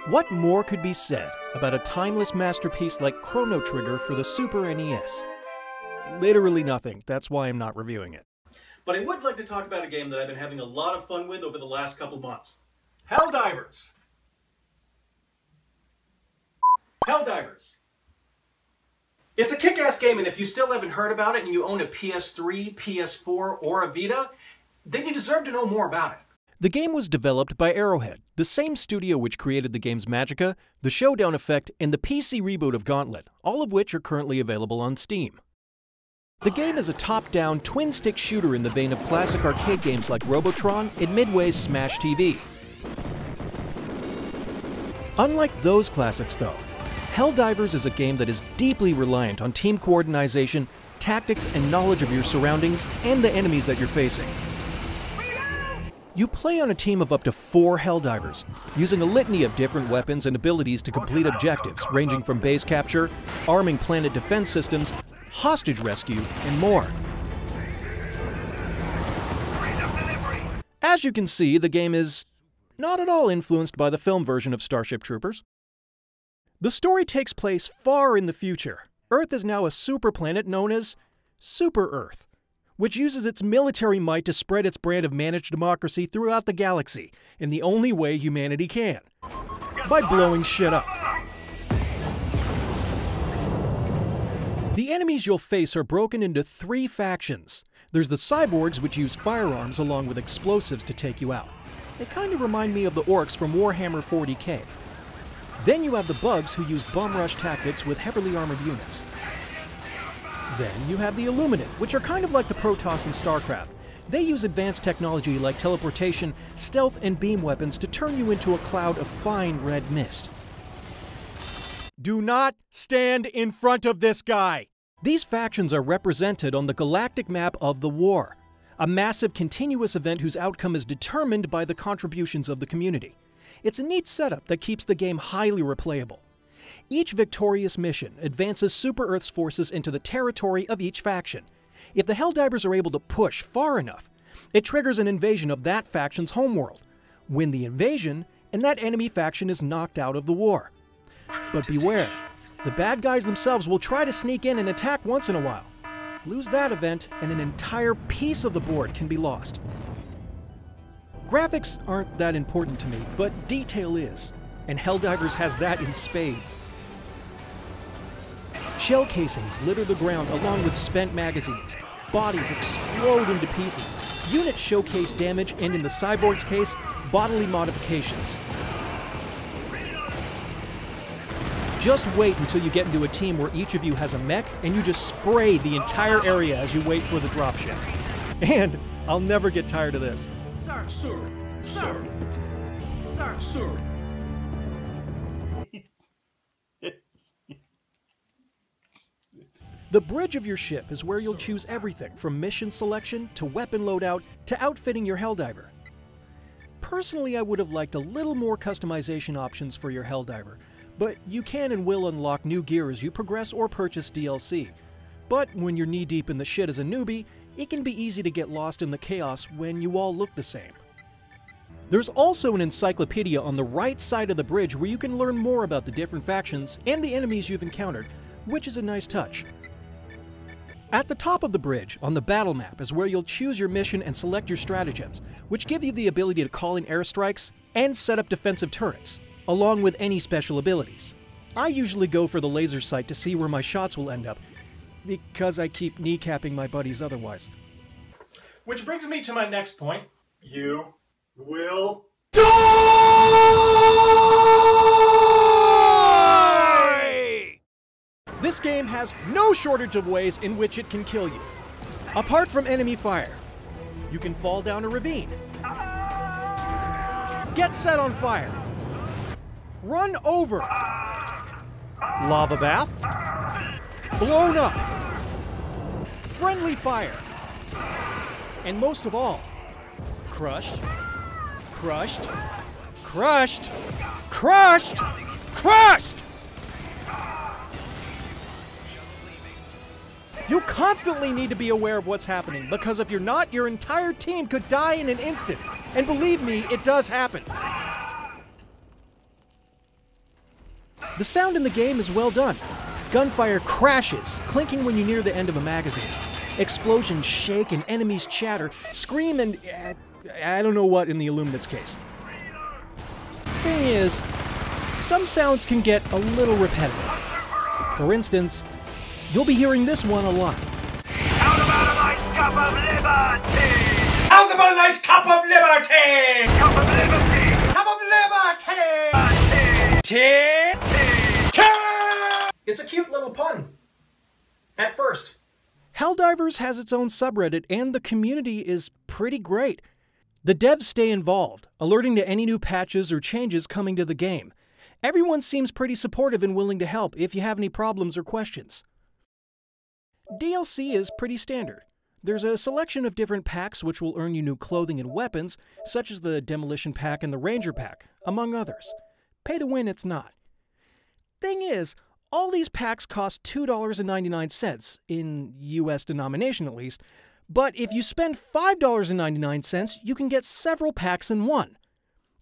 What more could be said about a timeless masterpiece like Chrono Trigger for the Super NES? Literally nothing. That's why I'm not reviewing it. But I would like to talk about a game that I've been having a lot of fun with over the last couple months. Helldivers! Helldivers! It's a kick-ass game, and if you still haven't heard about it and you own a PS3, PS4, or a Vita, then you deserve to know more about it. The game was developed by Arrowhead, the same studio which created the games Magicka, the Showdown Effect, and the PC reboot of Gauntlet, all of which are currently available on Steam. The game is a top-down, twin-stick shooter in the vein of classic arcade games like Robotron and Midway's Smash TV. Unlike those classics, though, Helldivers is a game that is deeply reliant on team coordination, tactics, and knowledge of your surroundings and the enemies that you're facing. You play on a team of up to 4 Helldivers, using a litany of different weapons and abilities to complete objectives ranging from base capture, arming planet defense systems, hostage rescue, and more. As you can see, the game is not at all influenced by the film version of Starship Troopers. The story takes place far in the future. Earth is now a superplanet known as Super Earth, which uses its military might to spread its brand of managed democracy throughout the galaxy in the only way humanity can: by blowing shit up. The enemies you'll face are broken into 3 factions. There's the cyborgs, which use firearms along with explosives to take you out. They kind of remind me of the orcs from Warhammer 40k. Then you have the bugs, who use bum rush tactics with heavily armored units. Then you have the Illuminate, which are kind of like the Protoss in StarCraft. They use advanced technology like teleportation, stealth, and beam weapons to turn you into a cloud of fine red mist. Do not stand in front of this guy! These factions are represented on the galactic map of the War, a massive continuous event whose outcome is determined by the contributions of the community. It's a neat setup that keeps the game highly replayable. Each victorious mission advances Super Earth's forces into the territory of each faction. If the Helldivers are able to push far enough, it triggers an invasion of that faction's homeworld. Win the invasion, and that enemy faction is knocked out of the war. But beware, the bad guys themselves will try to sneak in and attack once in a while. Lose that event, and an entire piece of the board can be lost. Graphics aren't that important to me, but detail is, and Helldivers has that in spades. Shell casings litter the ground along with spent magazines. Bodies explode into pieces. Units showcase damage, and in the cyborg's case, bodily modifications. Just wait until you get into a team where each of you has a mech and you just spray the entire area as you wait for the dropship. And I'll never get tired of this. Sir! Sir! Sir! Sir! Sir! The bridge of your ship is where you'll choose everything from mission selection to weapon loadout to outfitting your Helldiver. Personally, I would have liked a little more customization options for your Helldiver, but you can and will unlock new gear as you progress or purchase DLC. But when you're knee-deep in the shit as a newbie, it can be easy to get lost in the chaos when you all look the same. There's also an encyclopedia on the right side of the bridge where you can learn more about the different factions and the enemies you've encountered, which is a nice touch. At the top of the bridge, on the battle map, is where you'll choose your mission and select your stratagems, which give you the ability to call in airstrikes and set up defensive turrets, along with any special abilities. I usually go for the laser sight to see where my shots will end up, because I keep kneecapping my buddies otherwise. Which brings me to my next point. You will die! This game has no shortage of ways in which it can kill you. Apart from enemy fire, you can fall down a ravine, get set on fire, run over, lava bath, blown up, friendly fire, and most of all, crushed, crushed, crushed, crushed, crushed! You constantly need to be aware of what's happening, because if you're not, your entire team could die in an instant. And believe me, it does happen. The sound in the game is well done. Gunfire crashes, clinking when you near the end of a magazine. Explosions shake and enemies chatter, scream, and I don't know what in the Illuminate's case. Thing is, some sounds can get a little repetitive. For instance, you'll be hearing this one a lot. How about a nice cup of liberty? How's about a nice cup of liberty? Cup of liberty! Cup of liberty! It's a cute little pun. At first. Helldivers has its own subreddit, and the community is pretty great. The devs stay involved, alerting to any new patches or changes coming to the game. Everyone seems pretty supportive and willing to help if you have any problems or questions. DLC is pretty standard. There's a selection of different packs which will earn you new clothing and weapons, such as the Demolition Pack and the Ranger Pack, among others. Pay to win it's not. Thing is, all these packs cost $2.99, in US denomination at least, but if you spend $5.99, you can get several packs in one.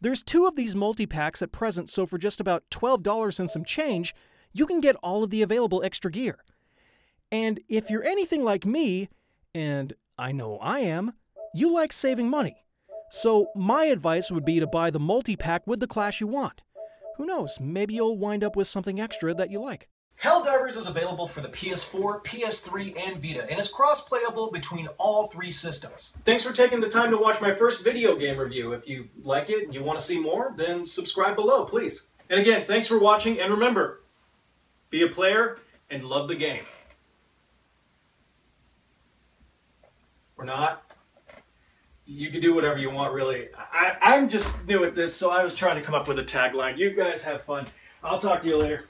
There's 2 of these multi-packs at present, so for just about $12 and some change, you can get all of the available extra gear. And if you're anything like me, and I know I am, you like saving money. So my advice would be to buy the multi-pack with the class you want. Who knows, maybe you'll wind up with something extra that you like. Helldivers is available for the PS4, PS3, and Vita, and is cross-playable between all 3 systems. Thanks for taking the time to watch my first video game review. If you like it and you want to see more, then subscribe below, please. And again, thanks for watching, and remember, be a player and love the game. Or not. You can do whatever you want, really. I'm just new at this, so I was trying to come up with a tagline. You guys have fun. I'll talk to you later.